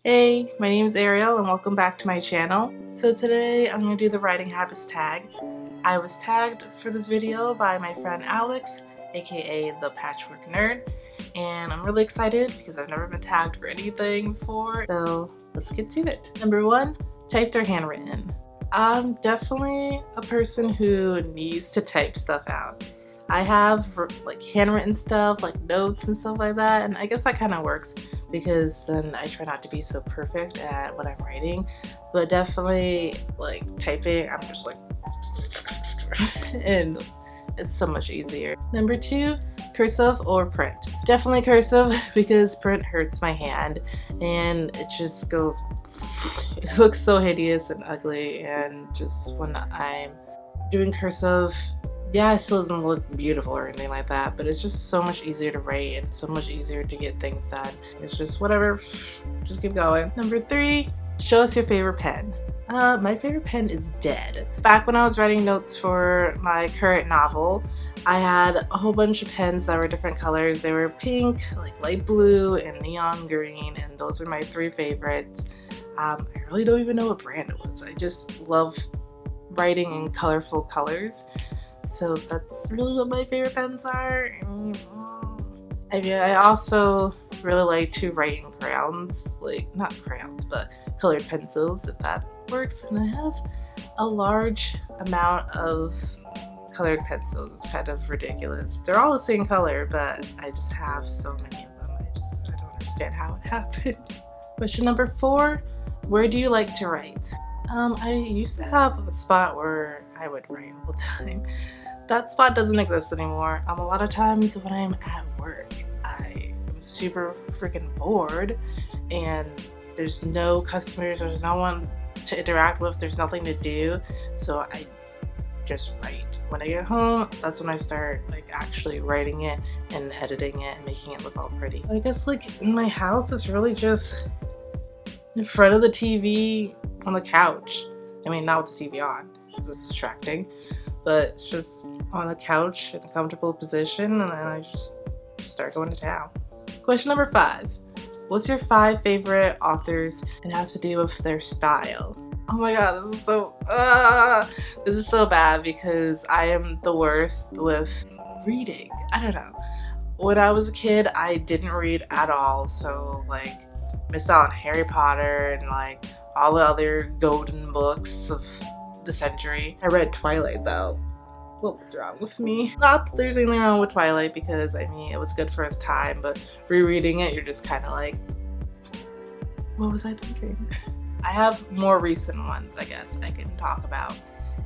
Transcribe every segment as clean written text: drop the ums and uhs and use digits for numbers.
Hey, my name is Ariel and welcome back to my channel. So today I'm going to do the writing habits tag. I was tagged for this video by my friend Alex, aka the Patchwork Nerd, and I'm really excited because I've never been tagged for anything before, so let's get to it. Number 1, typed or handwritten. I'm definitely a person who needs to type stuff out. I have like handwritten stuff, like notes and stuff like that, and I guess that kind of works because then I try not to be so perfect at what I'm writing, but definitely like typing, I'm just like and it's so much easier. Number 2, cursive or print. Definitely cursive because print hurts my hand and it just goes, it looks so hideous and ugly, and just when I'm doing cursive, yeah, it still doesn't look beautiful or anything like that, but it's just so much easier to write and so much easier to get things done. It's just whatever, just keep going. Number 3, show us your favorite pen. My favorite pen is dead. Back when I was writing notes for my current novel, I had a whole bunch of pens that were different colors. They were pink, like light blue, and neon green, and those are my 3 favorites. I really don't even know what brand it was. I just love writing in colorful colors. So that's really what my favorite pens are. I also really like to write in crayons, like not crayons, but colored pencils, if that works. And I have a large amount of colored pencils. It's kind of ridiculous. They're all the same color, but I just have so many of them. I don't understand how it happened. Question number 4, where do you like to write? I used to have a spot where I would write all the time. That spot doesn't exist anymore. A lot of times when I'm at work, I am super freaking bored and there's no customers, there's no one to interact with, there's nothing to do, so I just write. When I get home, that's when I start like actually writing it and editing it and making it look all pretty. I guess like in my house, it's really just in front of the TV on the couch. I mean, not with the TV on, because it's distracting, but it's just on the couch in a comfortable position, and then I just start going to town. Question number 5. What's your 5 favorite authors and has to do with their style? Oh my god, this is so bad because I am the worst with reading. I don't know. When I was a kid, I didn't read at all, so like missed out on Harry Potter and like all the other golden books of the century. I read Twilight though. What was wrong with me? Not that there's anything wrong with Twilight because I mean it was good for its time, but rereading it you're just kind of like, what was I thinking? I have more recent ones I guess I can talk about,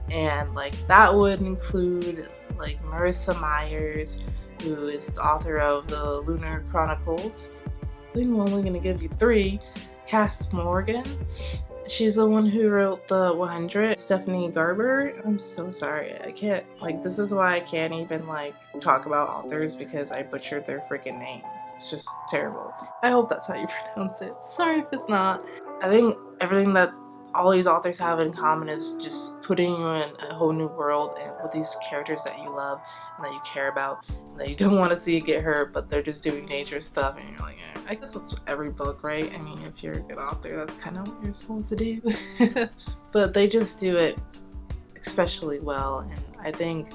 and like that would include like Marissa Myers, who is the author of the Lunar Chronicles. I think I'm only going to give you 3. Cass Morgan, she's the one who wrote the 100. Stephanie Garber, I'm so sorry, I can't, like this is why I can't even like talk about authors because I butchered their freaking names. It's just terrible. I hope that's how you pronounce it. Sorry if it's not. I think everything that all these authors have in common is just putting you in a whole new world and with these characters that you love and that you care about and that you don't want to see get hurt, but they're just doing nature stuff and you're like, eh. I guess that's every book, right? I mean, if you're a good author, that's kind of what you're supposed to do. But they just do it especially well, and I think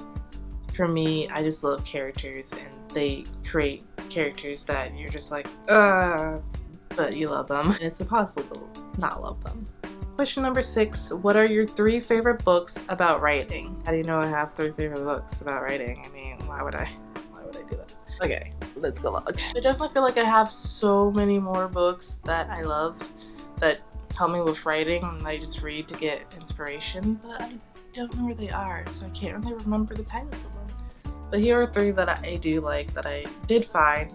for me, I just love characters and they create characters that you're just like, but you love them, and it's impossible to not love them. Question number 6, what are your 3 favorite books about writing? How do you know I have 3 favorite books about writing? I mean, why would I do that? Okay, let's go log. I definitely feel like I have so many more books that I love that help me with writing and I just read to get inspiration, but I don't know where they are, so I can't really remember the titles of them. But here are 3 that I do like, that I did find,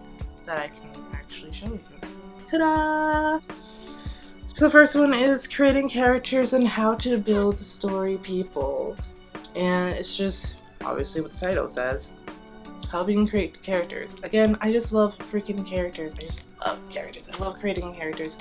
that I can actually show you. Ta-da! So the first one is Creating Characters and How to Build Story People. And it's just obviously what the title says, helping create characters. Again, I just love freaking characters. I just love characters. I love creating characters.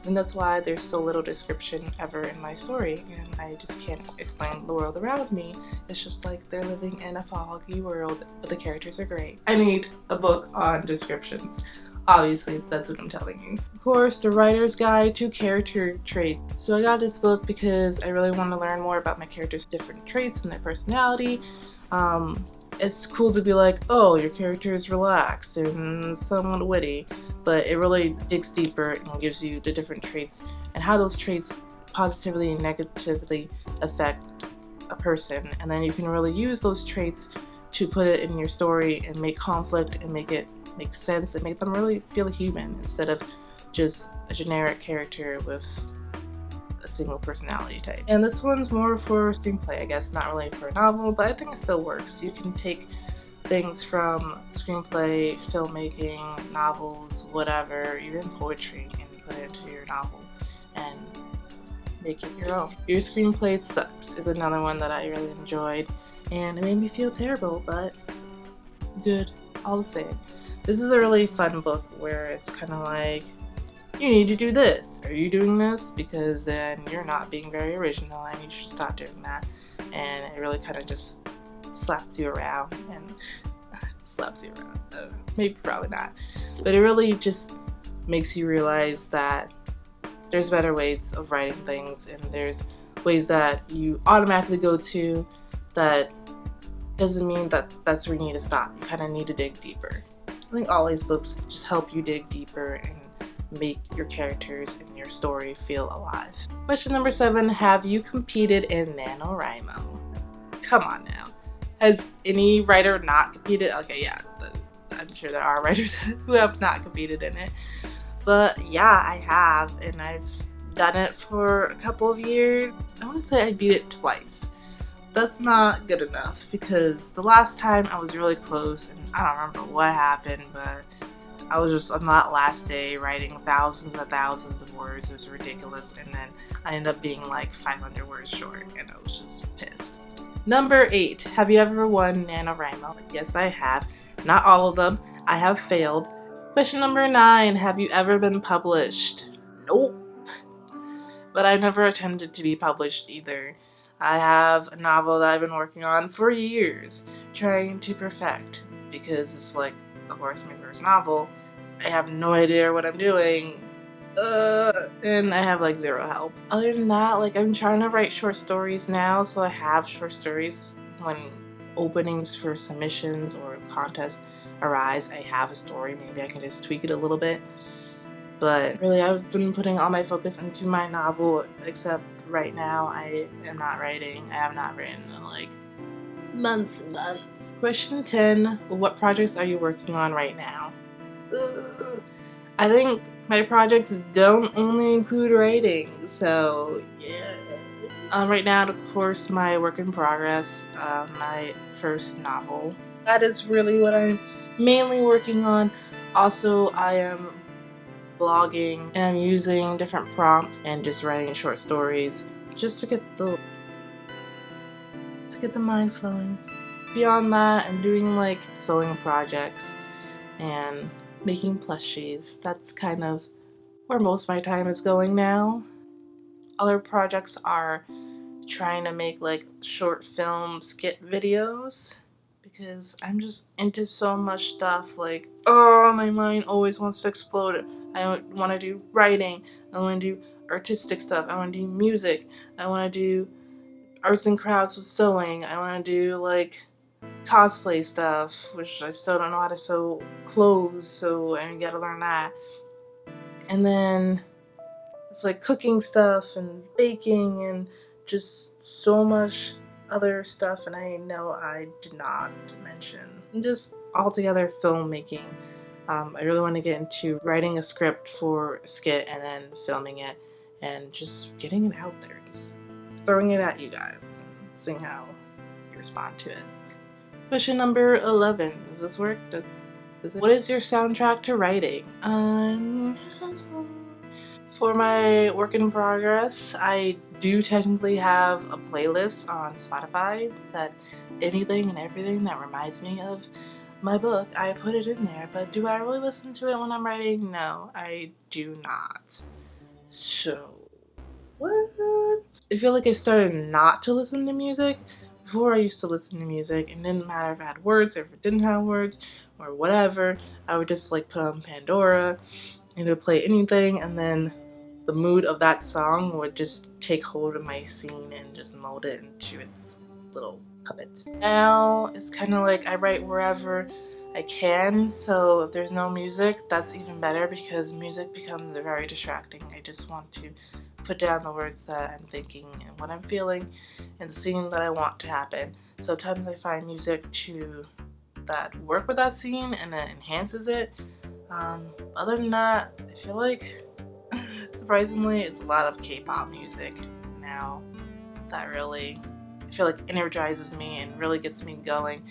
And that's why there's so little description ever in my story. And I just can't explain the world around me. It's just like they're living in a foggy world, but the characters are great. I need a book on descriptions. Obviously, that's what I'm telling you. Of course, the writer's guide to character traits. So I got this book because I really want to learn more about my character's different traits and their personality. It's cool to be like, oh, your character is relaxed and somewhat witty, but it really digs deeper and gives you the different traits and how those traits positively and negatively affect a person. And then you can really use those traits to put it in your story and make conflict and make it make sense and make them really feel human instead of just a generic character with a single personality type. And this one's more for screenplay, I guess, not really for a novel, but I think it still works. You can take things from screenplay, filmmaking, novels, whatever, even poetry, and put it into your novel and make it your own. Your Screenplay Sucks is another one that I really enjoyed, and it made me feel terrible, but good all the same. This is a really fun book where it's kind of like, you need to do this. Are you doing this? Because then you're not being very original and you should stop doing that. And it really kind of just slaps you around and slaps you around. Maybe probably not. But it really just makes you realize that there's better ways of writing things and there's ways that you automatically go to that doesn't mean that that's where you need to stop. You kind of need to dig deeper. I think all these books just help you dig deeper and make your characters and your story feel alive. Question number 7, have you competed in NaNoWriMo? Come on now. Has any writer not competed? Okay, yeah, I'm sure there are writers who have not competed in it. But yeah, I have, and I've done it for a couple of years. I want to say I beat it twice. That's not good enough because the last time I was really close and I don't remember what happened, but I was just on that last day writing thousands and thousands of words. It was ridiculous, and then I ended up being like 500 words short and I was just pissed. Number 8, have you ever won NaNoWriMo? Yes, I have. Not all of them. I have failed. Question number 9, have you ever been published? Nope. But I've never attempted to be published either. I have a novel that I've been working on for years, trying to perfect, because it's like, of course, my first novel. I have no idea what I'm doing, and I have like zero help. Other than that, like I'm trying to write short stories now, so I have short stories when openings for submissions or contests arise. I have a story, maybe I can just tweak it a little bit. But really, I've been putting all my focus into my novel, except right now I am not writing. I have not written in like months and months. Question 10, what projects are you working on right now? I think my projects don't only include writing, so yeah. Right now, of course, my work in progress, my first novel. That is really what I'm mainly working on. Also, I am blogging and I'm using different prompts and just writing short stories just to get the mind flowing. Beyond that, I'm doing like sewing projects and making plushies. That's kind of where most of my time is going now. Other projects are trying to make like short film skit videos because I'm just into so much stuff. Like, oh, my mind always wants to explode. I want to do writing, I want to do artistic stuff, I want to do music, I want to do arts and crafts with sewing, I want to do like cosplay stuff, which I still don't know how to sew clothes, so I gotta learn that. And then it's like cooking stuff and baking and just so much other stuff, and I know I did not mention. And just altogether filmmaking. I really want to get into writing a script for a skit and then filming it and just getting it out there. Just throwing it at you guys and seeing how you respond to it. Question number 11. Does this work? What is your soundtrack to writing? For my work in progress, I do technically have a playlist on Spotify that anything and everything that reminds me of my book, I put it in there. But do I really listen to it when I'm writing? No, I do not. So, what? I feel like I've started not to listen to music. Before I used to listen to music, and it didn't matter if it had words or if it didn't have words, or whatever, I would just like put on Pandora and it would play anything, and then the mood of that song would just take hold of my scene and just mold it into its little puppet. Now it's kind of like I write wherever I can, so if there's no music, that's even better because music becomes very distracting. I just want to put down the words that I'm thinking and what I'm feeling and the scene that I want to happen. Sometimes I find music that work with that scene and it enhances it. Other than that, I feel like surprisingly it's a lot of K-pop music now that really, I feel like, energizes me and really gets me going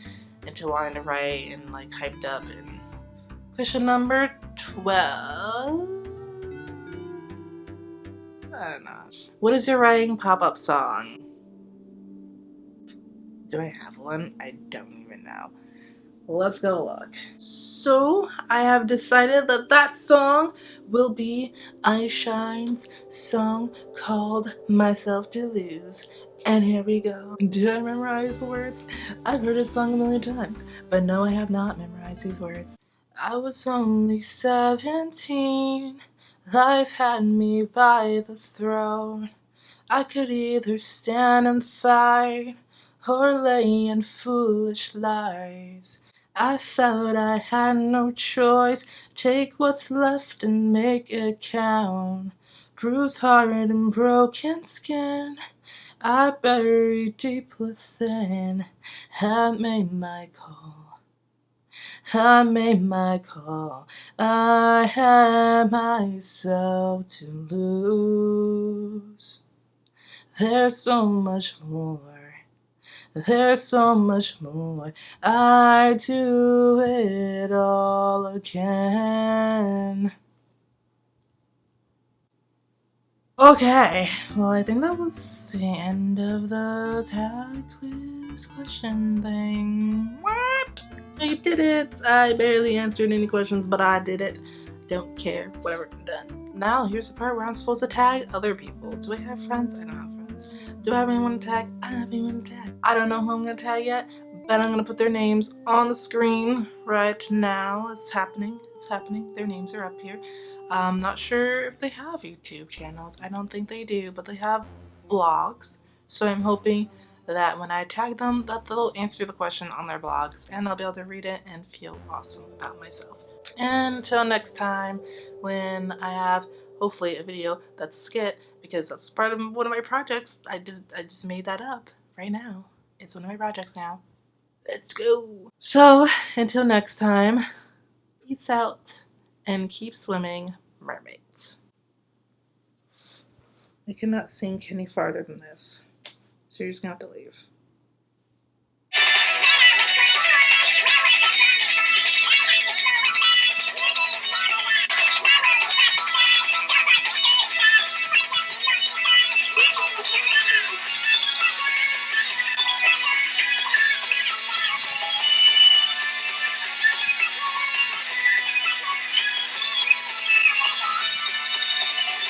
into wanting to write and like hyped up. And question number 12. I don't know. What is your writing pop-up song? Do I have one? I don't even know. Let's go look. So I have decided that song will be iShine's song called Myself to Lose. And here we go. Did I memorize the words? I've heard this song a million times, but no, I have not memorized these words. I was only 17. Life had me by the throat. I could either stand and fight or lay in foolish lies. I felt I had no choice. Take what's left and make it count. Bruised heart and broken skin, I buried deep within. I made my call. I made my call. I had myself to lose. There's so much more. There's so much more. I do it all again. Okay, well, I think that was the end of the tag quiz question thing. What? I did it! I barely answered any questions, but I did it. Don't care. Whatever, I'm done. Now, here's the part where I'm supposed to tag other people. Do I have friends? I don't have friends. Do I have anyone to tag? I don't have anyone to tag. I don't know who I'm gonna tag yet, but I'm gonna put their names on the screen right now. It's happening. It's happening. Their names are up here. I'm not sure if they have YouTube channels. I don't think they do, but they have blogs. So I'm hoping that when I tag them, that they'll answer the question on their blogs and I'll be able to read it and feel awesome about myself. And until next time, when I have hopefully a video that's a skit, because that's part of one of my projects. I just made that up right now. It's one of my projects now. Let's go. So until next time, peace out and keep swimming, mermaids. I cannot sink any farther than this, so you're just gonna have to leave.